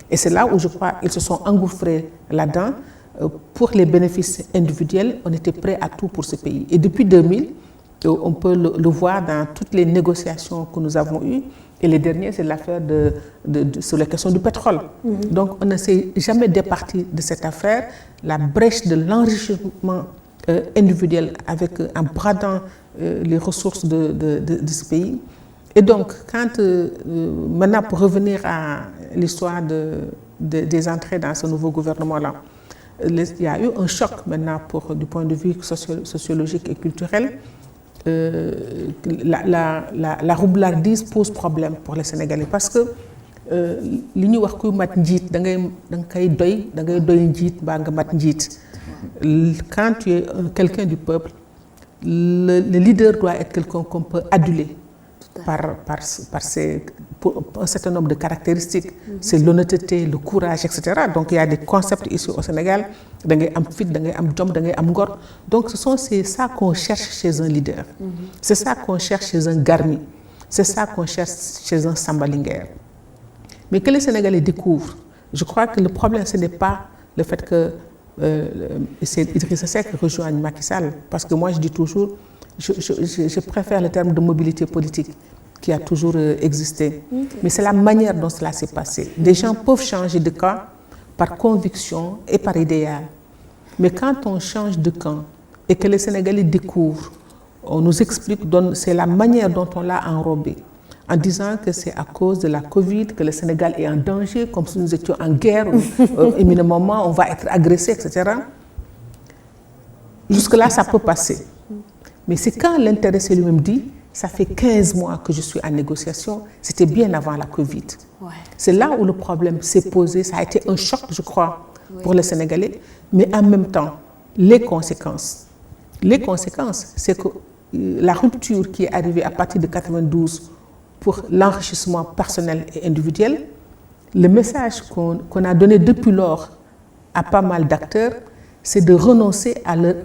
Et c'est là où je crois qu'ils se sont engouffrés là-dedans. Pour les bénéfices individuels, on était prêt à tout pour ce pays. Et depuis 2000, on peut le voir dans toutes les négociations que nous avons eues. Et les derniers, c'est l'affaire sur la question du pétrole. Donc, on ne s'est jamais départi de cette affaire. La brèche de l'enrichissement individuel en bradant les ressources de ce pays. Et donc, maintenant, pour revenir à l'histoire des entrées dans ce nouveau gouvernement-là, il y a eu un choc maintenant du point de vue sociologique et culturel. La roublardise pose problème pour les Sénégalais parce que li ñuy wax kuy mat njiit da ngay doy njiit mbaa nga mat njiit. Quand tu es quelqu'un du peuple, le leader doit être quelqu'un qu'on peut aduler par un certain nombre de caractéristiques. C'est l'honnêteté, le courage, etc. Donc il y a des concepts ici au Sénégal. Da ngay am fit, da ngay am jom, da ngay am ngor. Donc c'est ça qu'on cherche chez un leader. C'est ça qu'on cherche chez un Garmi. C'est ça qu'on cherche chez un Samba Linguère. Mais que les Sénégalais découvrent, je crois que le problème, ce n'est pas le fait que Idrissa Seck rejoigne Macky Sall. Parce que moi, je dis toujours, je préfère le terme de mobilité politique qui a toujours existé. Mais c'est la manière dont cela s'est passé. Des gens peuvent changer de camp par conviction et par idéal. Mais quand on change de camp et que les Sénégalais découvrent, on nous explique, c'est la manière dont on l'a enrobé, en disant que c'est à cause de la Covid que le Sénégal est en danger, comme si nous étions en guerre, éminemment on va être agressé, etc. Jusque-là, ça peut passer. Mais c'est quand l'intéressé lui-même dit, ça fait 15 mois que je suis en négociation, c'était bien avant la Covid. Ouais. C'est là où le problème s'est posé, ça a été un choc, je crois, pour les Sénégalais, mais en même temps, les conséquences, c'est que la rupture qui est arrivée à partir de 92 pour l'enrichissement personnel et individuel, le message qu'on a donné depuis lors à pas mal d'acteurs, c'est de renoncer à leur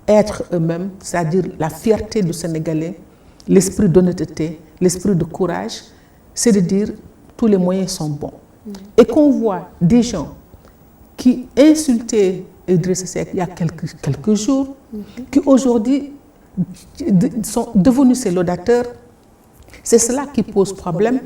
être eux-mêmes, c'est-à-dire la fierté du Sénégalais, l'esprit d'honnêteté, l'esprit de courage, c'est de dire tous les moyens sont bons. Et qu'on voit des gens qui insultaient Idrissa Seck il y a quelques jours, qui aujourd'hui sont devenus ses laudateurs, c'est cela qui pose problème.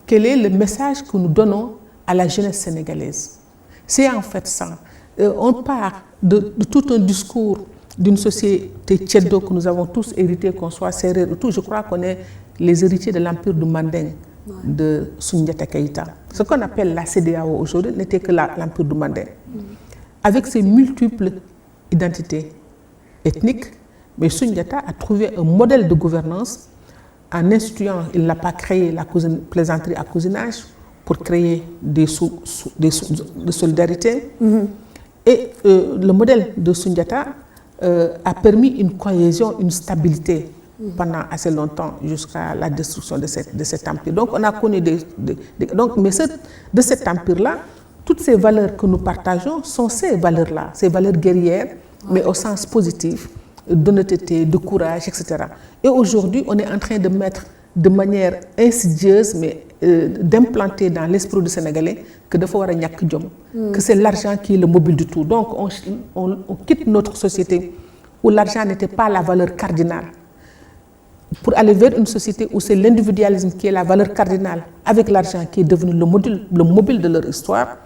Quel est le message que nous donnons à la jeunesse sénégalaise? C'est en fait ça. On part de tout un discours d'une société tchèdo que nous avons tous hérité, qu'on soit serré ou tout. Je crois qu'on est les héritiers de l'empire du Manding de Soundiata Keïta. Ce qu'on appelle la CEDEAO aujourd'hui n'était que l'empire du Manding. Avec ses multiples identités ethniques, mais Soundiata a trouvé un modèle de gouvernance en instituant, il n'a pas créé la plaisanterie à cousinage pour créer des solidarités. Et le modèle de Soundiata a permis une cohésion, une stabilité pendant assez longtemps jusqu'à la destruction de cet empire. Donc on a connu mais de cet empire-là, toutes ces valeurs que nous partageons sont ces valeurs-là, ces valeurs guerrières, mais au sens positif, d'honnêteté, de courage, etc. Et aujourd'hui, on est en train de mettre de manière insidieuse, mais d'implanter dans l'esprit du Sénégalais que que c'est l'argent qui est le mobile du tout. Donc on quitte notre société où l'argent n'était pas la valeur cardinale pour aller vers une société où c'est l'individualisme qui est la valeur cardinale, avec l'argent qui est devenu le mobile de leur histoire.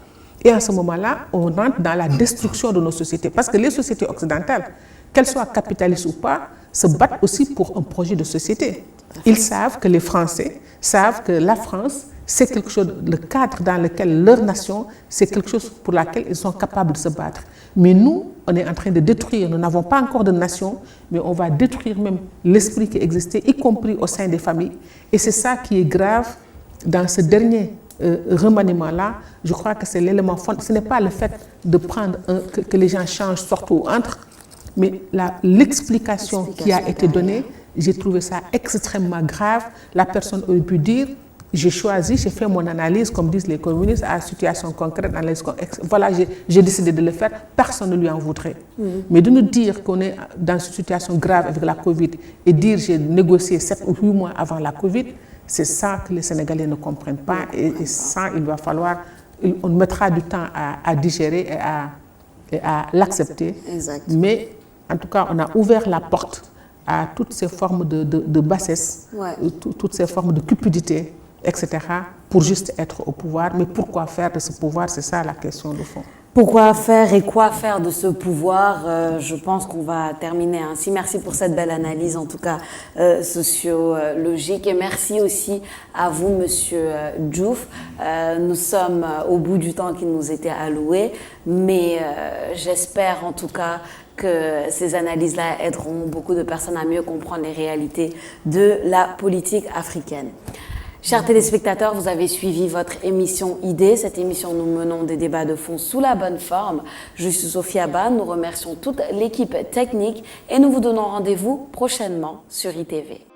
Et en ce moment-là, on rentre dans la destruction de nos sociétés. Parce que les sociétés occidentales, qu'elles soient capitalistes ou pas, se battent aussi pour un projet de société. Ils savent que les Français savent que la France, c'est quelque chose, le cadre dans lequel leur nation, c'est quelque chose pour laquelle ils sont capables de se battre. Mais nous, on est en train de détruire, nous n'avons pas encore de nation, mais on va détruire même l'esprit qui existait, y compris au sein des familles. Et c'est ça qui est grave dans ce dernier remaniement-là. Je crois que c'est l'élément fondamental. Ce n'est pas le fait de prendre que les gens changent, sortent ou entrent, mais l'explication qui a été donnée, j'ai trouvé ça extrêmement grave. La personne aurait pu dire, j'ai choisi, j'ai fait mon analyse, comme disent les communistes, à situation concrète, voilà, j'ai décidé de le faire, personne ne lui en voudrait. Mais de nous dire qu'on est dans une situation grave avec la Covid et dire j'ai négocié 7 ou 8 mois avant la Covid, c'est ça que les Sénégalais ne comprennent pas et ça, il va falloir, on mettra du temps à digérer et à l'accepter. Mais en tout cas, on a ouvert la porte à toutes ces formes de bassesse, toutes ces formes de cupidité, etc., pour juste être au pouvoir. Mais pourquoi faire de ce pouvoir? C'est ça la question de fond. Pourquoi faire et quoi faire de ce pouvoir? Je pense qu'on va terminer ainsi. Merci pour cette belle analyse, en tout cas sociologique. Et merci aussi à vous, Monsieur Diouf. Nous sommes au bout du temps qui nous était alloué, mais j'espère en tout cas que ces analyses-là aideront beaucoup de personnes à mieux comprendre les réalités de la politique africaine. Chers téléspectateurs, vous avez suivi votre émission Idées. Cette émission, nous menons des débats de fond sous la bonne forme. Je suis Sophie Abba, nous remercions toute l'équipe technique et nous vous donnons rendez-vous prochainement sur ITV.